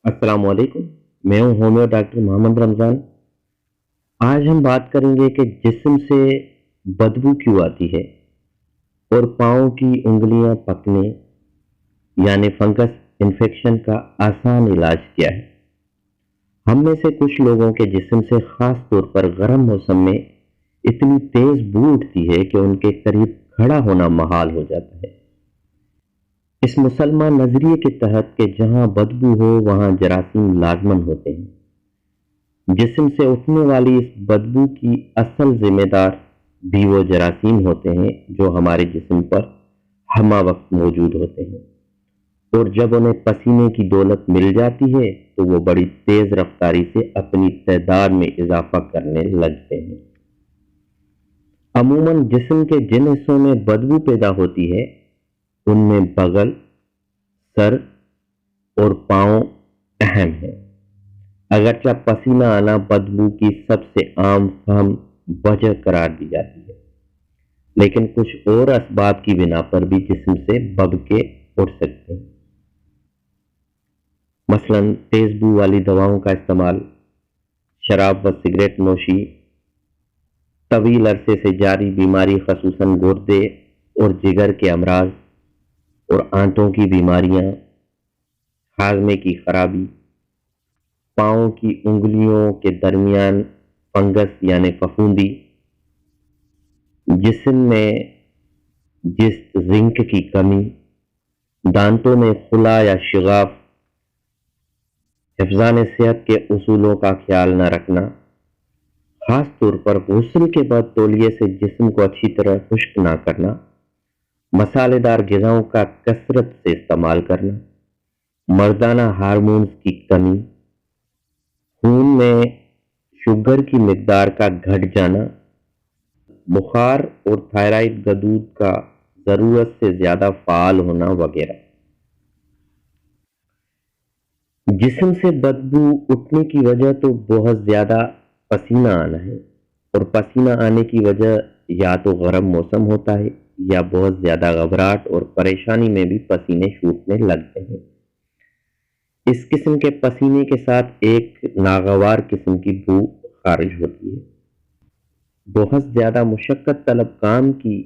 अस्सलाम वालेकुम। मैं हूँ होम्यो डॉक्टर मोहम्मद रमज़ान। आज हम बात करेंगे कि जिस्म से बदबू क्यों आती है और पाँव की उंगलियां पकने यानी फंगस इन्फेक्शन का आसान इलाज क्या है। हम में से कुछ लोगों के जिस्म से खास तौर पर गर्म मौसम में इतनी तेज बू उठती है कि उनके करीब खड़ा होना महाल हो जाता है। इस मुसलमान नजरिए के तहत कि जहां बदबू हो वहां जरासीम लाजमन होते हैं। जिस्म से उठने वाली इस बदबू की असल जिम्मेदार भी वो जरासीम होते हैं जो हमारे जिस्म पर हमा वक्त मौजूद होते हैं, और जब उन्हें पसीने की दौलत मिल जाती है तो वो बड़ी तेज रफ्तारी से अपनी तादाद में इजाफा करने लगते हैं। अमूमन जिस्म के जिन हिस्सों में बदबू पैदा होती है उनमें बगल, सर और पाँव अहम है। अगरचे पसीना आना बदबू की सबसे आम फहम वजह करार दी जाती है, लेकिन कुछ और असबाब की बिना पर भी जिस्म से बदके उठ सकते हैं। मसलन तेज बू वाली दवाओं का इस्तेमाल, शराब व सिगरेट नोशी, तवील अरसे से जारी बीमारी खसूसन गुर्दे और जिगर के अमराज और आंतों की बीमारियां, हाजमे की खराबी, पाँव की उंगलियों के दरमियान फंगस यानी फफूंदी, जिस्म में जिंक की कमी, दांतों में खुला या शिगाफ, हिफ्ज़ान सेहत के उसूलों का ख्याल न रखना, खास तौर पर गुस्ल के बाद तौलिए से जिस्म को अच्छी तरह खुश्क ना करना, मसालेदार ग़िज़ाओं का कसरत से इस्तेमाल करना, मर्दाना हार्मोन्स की कमी, खून में शुगर की मिकदार का घट जाना, बुखार और थायराइड गदूद का ज़रूरत से ज़्यादा फ़ाल होना वगैरह। जिस्म से बदबू उठने की वजह तो बहुत ज़्यादा पसीना आना है, और पसीना आने की वजह या तो गर्म मौसम होता है या बहुत ज़्यादा घबराहट और परेशानी में भी पसीने छूटने लगते हैं। इस किस्म के पसीने के साथ एक नागवार किस्म की बू खारिज होती है। बहुत ज़्यादा मुशक्कत तलब काम की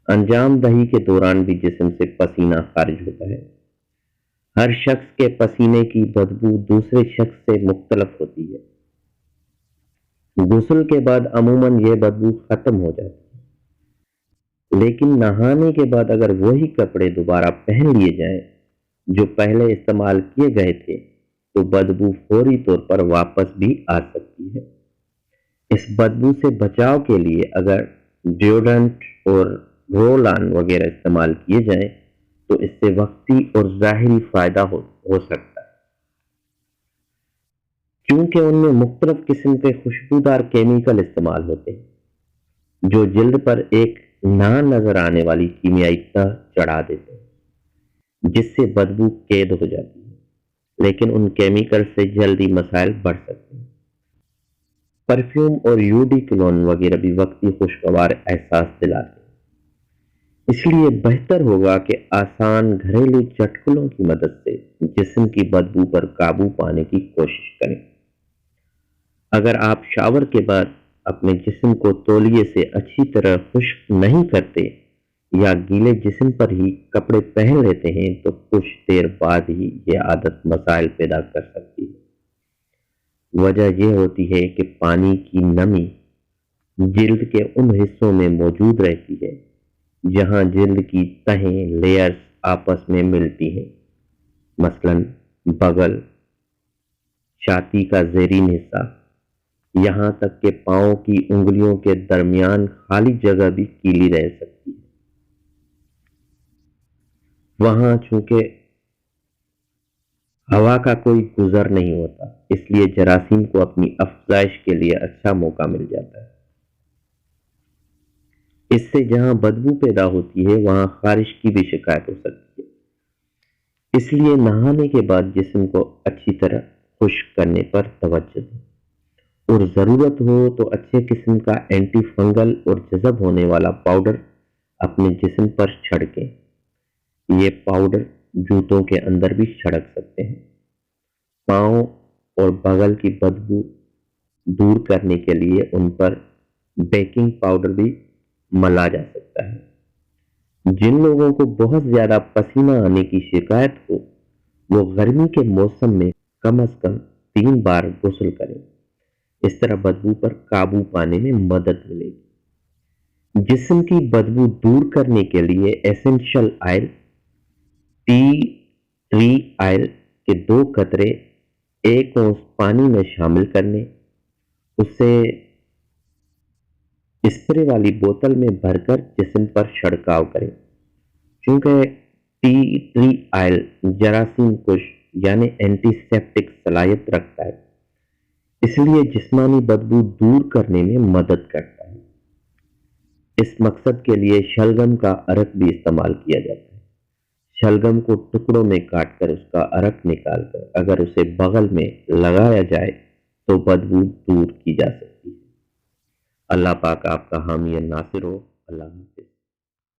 अंजाम दही के दौरान भी जिस्म से पसीना खारिज होता है। हर शख्स के पसीने की बदबू दूसरे शख्स से मुख्तलफ होती है। गुस्ल के बाद अमूमन यह बदबू खत्म हो जाती है, लेकिन नहाने के बाद अगर वही कपड़े दोबारा पहन लिए जाएं जो पहले इस्तेमाल किए गए थे तो बदबू फौरी तौर पर वापस भी आ सकती है। इस बदबू से बचाव के लिए अगर डिओड्रेंट और रोल ऑन वगैरह इस्तेमाल किए जाएं तो इससे वक्ती और ज़ाहिरी फायदा हो सकता है, क्योंकि उनमें मुख्तलिफ किस्म के खुशबूदार केमिकल इस्तेमाल होते हैं जो जिल्द पर एक ना नजर आने वाली कीमियाई तह चढ़ा देते हैं जिससे बदबू कैद हो जाती है, लेकिन उन केमिकल से जल्दी मसाइल बढ़ सकते हैं। परफ्यूम और यूडी क्लोन वगैरह भी वक्ती खुशगवार एहसास दिलाते हैं, इसलिए बेहतर होगा कि आसान घरेलू चटकुलों की मदद से जिस्म की बदबू पर काबू पाने की कोशिश करें। अगर आप शावर के बाद अपने जिस्म को तौलिए से अच्छी तरह खुश्क नहीं करते या गीले जिस्म पर ही कपड़े पहन लेते हैं तो कुछ देर बाद ही यह आदत मसाइल पैदा कर सकती है। वजह यह होती है कि पानी की नमी जिल्द के उन हिस्सों में मौजूद रहती है जहां जिल्द की तहें लेयर्स आपस में मिलती हैं, मसलन बगल, छाती का ज़ेरीन हिस्सा, यहां तक कि पाँव की उंगलियों के दरमियान खाली जगह भी गीली रह सकती है। वहां चूंकि हवा का कोई गुजर नहीं होता, इसलिए जरासीम को अपनी अफजाइश के लिए अच्छा मौका मिल जाता है। इससे जहां बदबू पैदा होती है वहां खारिश की भी शिकायत हो सकती है, इसलिए नहाने के बाद जिस्म को अच्छी तरह खुश्क करने पर तवज्जो दें, और ज़रूरत हो तो अच्छे किस्म का एंटी फंगल और जज़ब होने वाला पाउडर अपने जिस्म पर छिड़कें। ये पाउडर जूतों के अंदर भी छिड़क सकते हैं। پاؤں اور بغل کی بدبو دور کرنے کے لیے ان پر بیکنگ پاؤڈر بھی ملا جا سکتا ہے۔ جن لوگوں کو بہت زیادہ پسینہ آنے کی شکایت ہو وہ گرمی کے موسم میں کم از کم 3 بار غسل کریں۔ اس طرح بدبو پر قابو پانے میں مدد ملے گی۔ جسم کی بدبو دور کرنے کے لیے essential oil T tree oil کے 2 قطرے 1 اونس پانی میں شامل کرنے، اسے اسپرے والی بوتل میں بھر کر جسم پر چھڑکاؤ کریں۔ چونکہ ٹی ٹری آئل جراثیم کش یعنی اینٹی سیپٹک صلاحیت رکھتا ہے، اس لیے جسمانی بدبو دور کرنے میں مدد کرتا ہے۔ اس مقصد کے لیے شلگم کا عرق بھی استعمال کیا جاتا ہے۔ شلگم کو ٹکڑوں میں کاٹ کر اس کا عرق نکال کر اگر اسے بغل میں لگایا جائے تو بدبو دور کی جا سکتی ہے۔ اللہ پاک آپ کا حامی ناصر ہو۔ اللہ حافظ۔